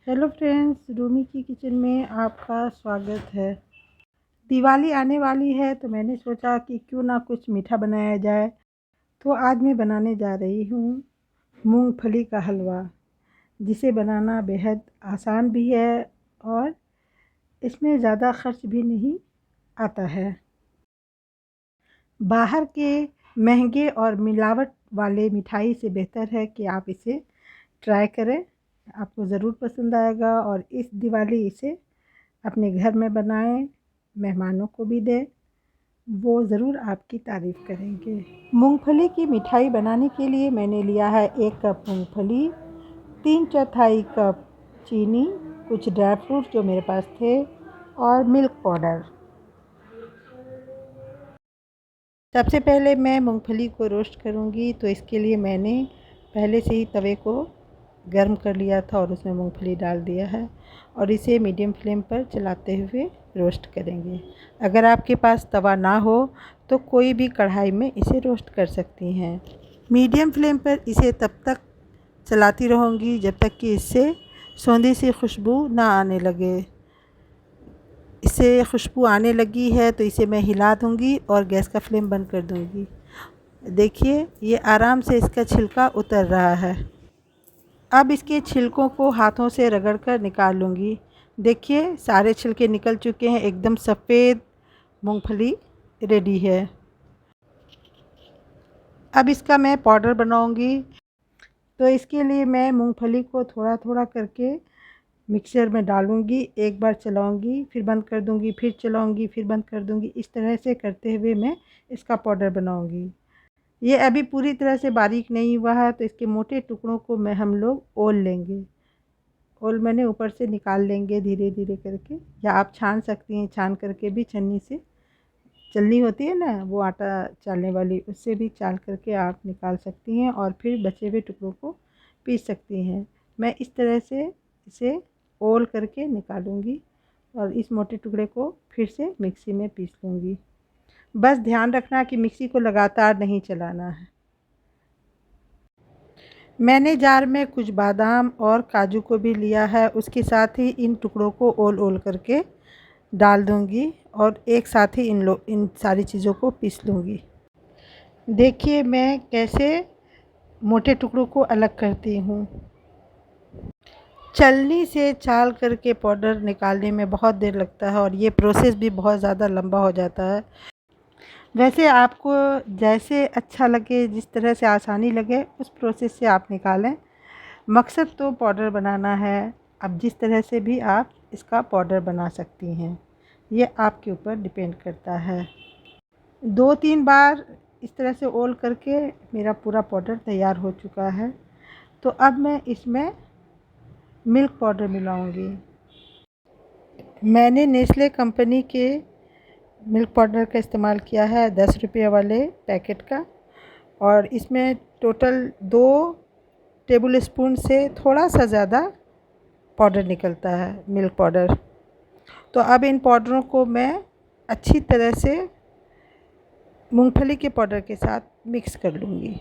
Hello friends, Rumi की kitchen में आपका स्वागत है। दिवाली आने वाली है तो मैंने सोचा कि क्यों ना कुछ मीठा बनाया जाए। तो आज मैं बनाने जा रही हूँ मूंगफली का हलवा, जिसे बनाना बेहद आसान भी है और इसमें ज़्यादा खर्च भी नहीं आता है। बाहर के महंगे और मिलावट वाले मिठाई से बेहतर है कि आप इसे ट्राई करें। आपको ज़रूर पसंद आएगा और इस दिवाली इसे अपने घर में बनाएं, मेहमानों को भी दें, वो ज़रूर आपकी तारीफ़ करेंगे। मूंगफली की मिठाई बनाने के लिए मैंने लिया है 1 कप मूंगफली, 3/4 कप चीनी, कुछ ड्राई फ्रूट जो मेरे पास थे और मिल्क पाउडर। सबसे पहले मैं मूंगफली को रोस्ट करूंगी, तो इसके लिए मैंने पहले से ही तवे को गर्म कर लिया था और उसमें मूंगफली डाल दिया है और इसे मीडियम फ्लेम पर चलाते हुए रोस्ट करेंगे। अगर आपके पास तवा ना हो तो कोई भी कढ़ाई में इसे रोस्ट कर सकती हैं। मीडियम फ्लेम पर इसे तब तक चलाती रहूँगी जब तक कि इससे सौंधी सी खुशबू ना आने लगे। इसे खुशबू आने लगी है तो इसे मैं हिला दूँगी और गैस का फ्लेम बंद कर दूँगी। देखिए, ये आराम से इसका छिलका उतर रहा है। अब इसके छिलकों को हाथों से रगड़ कर निकाल लूँगी। देखिए, सारे छिलके निकल चुके हैं, एकदम सफ़ेद मूंगफली रेडी है। अब इसका मैं पाउडर बनाऊँगी। तो इसके लिए मैं मूंगफली को थोड़ा थोड़ा करके मिक्सर में डालूँगी। एक बार चलाऊँगी, फिर बंद कर दूँगी, फिर चलाऊँगी, फिर बंद कर दूँगी। इस तरह से करते हुए मैं इसका पाउडर बनाऊँगी। ये अभी पूरी तरह से बारीक नहीं हुआ है, तो इसके मोटे टुकड़ों को हम लोग ओल लेंगे। ओल मैंने ऊपर से निकाल लेंगे धीरे धीरे करके, या आप छान सकती हैं, छान करके भी छन्नी से, छलनी होती है ना वो आटा चालने वाली, उससे भी चाल करके आप निकाल सकती हैं और फिर बचे हुए टुकड़ों को पीस सकती हैं। मैं इस तरह से इसे ओल करके निकालूंगी और इस मोटे टुकड़े को फिर से मिक्सी में पीस लूँगी। बस ध्यान रखना कि मिक्सी को लगातार नहीं चलाना है। मैंने जार में कुछ बादाम और काजू को भी लिया है, उसके साथ ही इन टुकड़ों को ओल ओल करके डाल दूंगी और एक साथ ही इन सारी चीज़ों को पीस लूँगी। देखिए मैं कैसे मोटे टुकड़ों को अलग करती हूँ। छलनी से चाल करके पाउडर निकालने में बहुत देर लगता है और ये प्रोसेस भी बहुत ज़्यादा लंबा हो जाता है। वैसे आपको जैसे अच्छा लगे, जिस तरह से आसानी लगे, उस प्रोसेस से आप निकालें। मकसद तो पाउडर बनाना है। अब जिस तरह से भी आप इसका पाउडर बना सकती हैं, ये आपके ऊपर डिपेंड करता है। 2-3 बार इस तरह से ओल करके मेरा पूरा पाउडर तैयार हो चुका है। तो अब मैं इसमें मिल्क पाउडर मिलाऊंगी। मैंने नेस्ले कंपनी के मिल्क पाउडर का इस्तेमाल किया है, 10 रुपये वाले पैकेट का, और इसमें टोटल 2 टेबल स्पून से थोड़ा सा ज़्यादा पाउडर निकलता है, मिल्क पाउडर। तो अब इन पाउडरों को मैं अच्छी तरह से मूंगफली के पाउडर के साथ मिक्स कर लूँगी।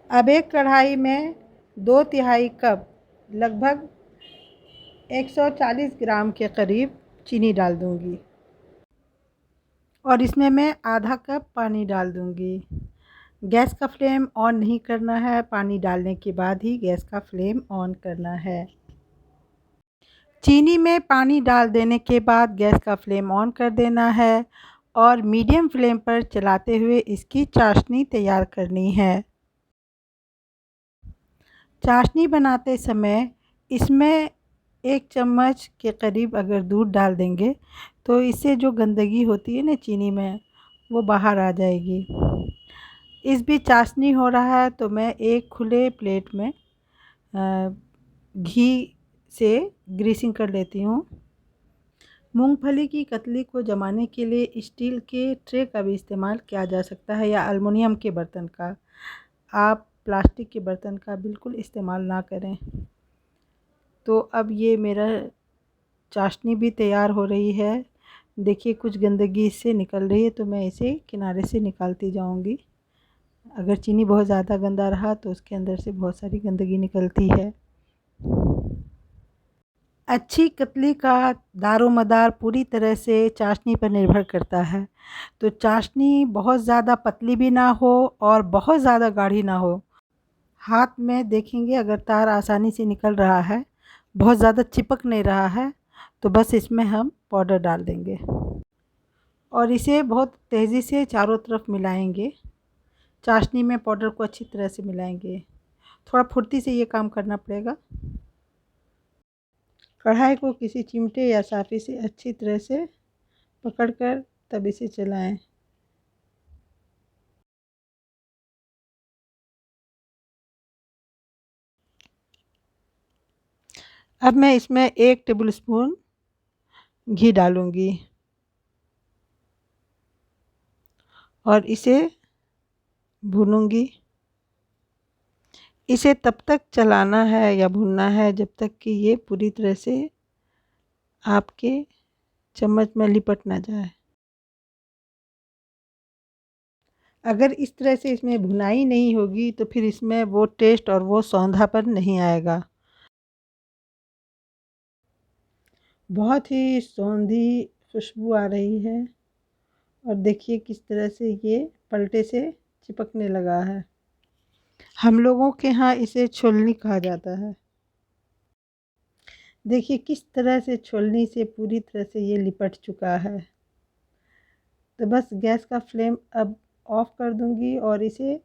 अब एक कढ़ाई में 2/3 कप, लगभग 140 ग्राम के करीब चीनी डाल दूँगी और इसमें मैं आधा कप पानी डाल दूँगी। गैस का फ्लेम ऑन नहीं करना है, पानी डालने के बाद ही गैस का फ्लेम ऑन करना है। चीनी में पानी डाल देने के बाद गैस का फ्लेम ऑन कर देना है और मीडियम फ्लेम पर चलाते हुए इसकी चाशनी तैयार करनी है। चाशनी बनाते समय इसमें 1 चम्मच के करीब अगर दूध डाल देंगे तो इससे जो गंदगी होती है ना चीनी में, वो बाहर आ जाएगी। इस बीच चाशनी हो रहा है तो मैं एक खुले प्लेट में घी से ग्रीसिंग कर लेती हूँ। मूंगफली की कतली को जमाने के लिए स्टील के ट्रे का भी इस्तेमाल किया जा सकता है या एल्युमिनियम के बर्तन का। आप प्लास्टिक के बर्तन का बिल्कुल इस्तेमाल ना करें। तो अब ये मेरा चाशनी भी तैयार हो रही है। देखिए कुछ गंदगी इससे निकल रही है, तो मैं इसे किनारे से निकालती जाऊंगी। अगर चीनी बहुत ज़्यादा गंदा रहा तो उसके अंदर से बहुत सारी गंदगी निकलती है। अच्छी कतली का दारोमदार पूरी तरह से चाशनी पर निर्भर करता है। तो चाशनी बहुत ज़्यादा पतली भी ना हो और बहुत ज़्यादा गाढ़ी ना हो। हाथ में देखेंगे अगर तार आसानी से निकल रहा है, बहुत ज़्यादा चिपक नहीं रहा है, तो बस इसमें हम पाउडर डाल देंगे और इसे बहुत तेज़ी से चारों तरफ मिलाएंगे। चाशनी में पाउडर को अच्छी तरह से मिलाएंगे। थोड़ा फुर्ती से ये काम करना पड़ेगा। कढ़ाई को किसी चिमटे या साफे से अच्छी तरह से पकड़कर तब इसे चलाएं। अब मैं इसमें 1 टेबल स्पून घी डालूंगी और इसे भूनूंगी। इसे तब तक चलाना है या भूनना है जब तक कि ये पूरी तरह से आपके चम्मच में लिपट ना जाए। अगर इस तरह से इसमें भुनाई नहीं होगी तो फिर इसमें वो टेस्ट और वो सौंधापन नहीं आएगा। बहुत ही सौंधी खुशबू आ रही है और देखिए किस तरह से ये पलटे से चिपकने लगा है। हम लोगों के यहाँ इसे छोलनी कहा जाता है। देखिए किस तरह से छोलनी से पूरी तरह से ये लिपट चुका है। तो बस गैस का फ्लेम अब ऑफ कर दूंगी और इसे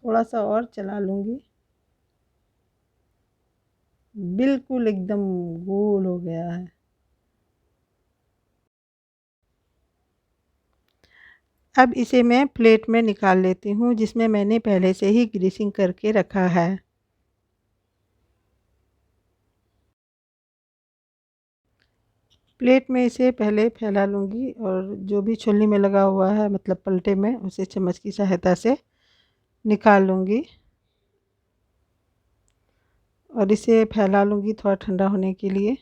थोड़ा सा और चला लूँगी। बिल्कुल एकदम गोल हो गया है। अब इसे मैं प्लेट में निकाल लेती हूँ जिसमें मैंने पहले से ही ग्रीसिंग करके रखा है। प्लेट में इसे पहले फैला लूँगी और जो भी छोलनी में लगा हुआ है मतलब पलटे में उसे चम्मच की सहायता से निकाल लूँगी और इसे फैला लूँगी थोड़ा ठंडा होने के लिए।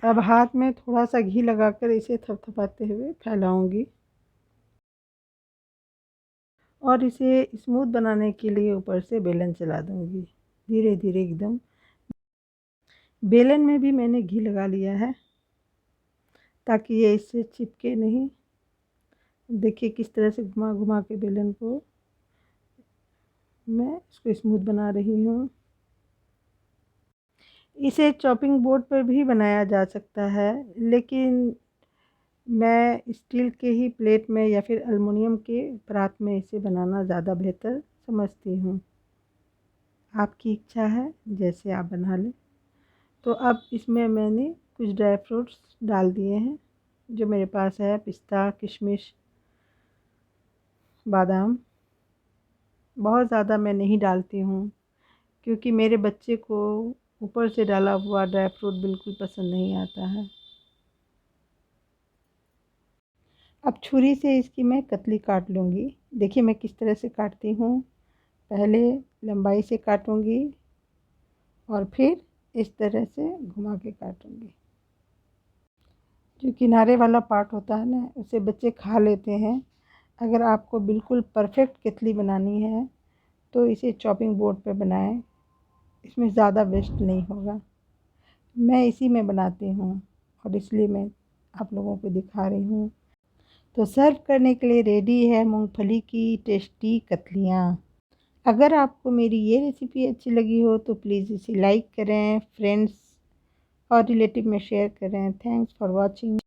अब हाथ में थोड़ा सा घी लगाकर इसे थपथपाते हुए फैलाऊँगी और इसे स्मूथ बनाने के लिए ऊपर से बेलन चला दूँगी धीरे धीरे एकदम। बेलन में भी मैंने घी लगा लिया है ताकि ये इससे चिपके नहीं। देखिए किस तरह से घुमा घुमा के बेलन को मैं इसको स्मूथ बना रही हूँ। इसे चॉपिंग बोर्ड पर भी बनाया जा सकता है लेकिन मैं स्टील के ही प्लेट में या फिर एल्युमिनियम के परात में इसे बनाना ज़्यादा बेहतर समझती हूँ। आपकी इच्छा है जैसे आप बना लें। तो अब इसमें मैंने कुछ ड्राई फ्रूट्स डाल दिए हैं जो मेरे पास है, पिस्ता, किशमिश, बादाम। बहुत ज़्यादा मैं नहीं डालती हूँ क्योंकि मेरे बच्चे को ऊपर से डाला हुआ ड्राई फ्रूट बिल्कुल पसंद नहीं आता है। अब छुरी से इसकी मैं कतली काट लूँगी। देखिए मैं किस तरह से काटती हूँ। पहले लंबाई से काटूँगी और फिर इस तरह से घुमा के काटूँगी। जो किनारे वाला पार्ट होता है ना उसे बच्चे खा लेते हैं। अगर आपको बिल्कुल परफेक्ट कतली बनानी है तो इसे चॉपिंग बोर्ड पे बनाएं। इसमें ज़्यादा वेस्ट नहीं होगा। मैं इसी में बनाती हूँ और इसलिए मैं आप लोगों को दिखा रही हूँ। तो सर्व करने के लिए रेडी है मूंगफली की टेस्टी कतलियाँ। अगर आपको मेरी ये रेसिपी अच्छी लगी हो तो प्लीज़ इसे लाइक करें, फ्रेंड्स और रिलेटिव में शेयर करें। Thanks for watching.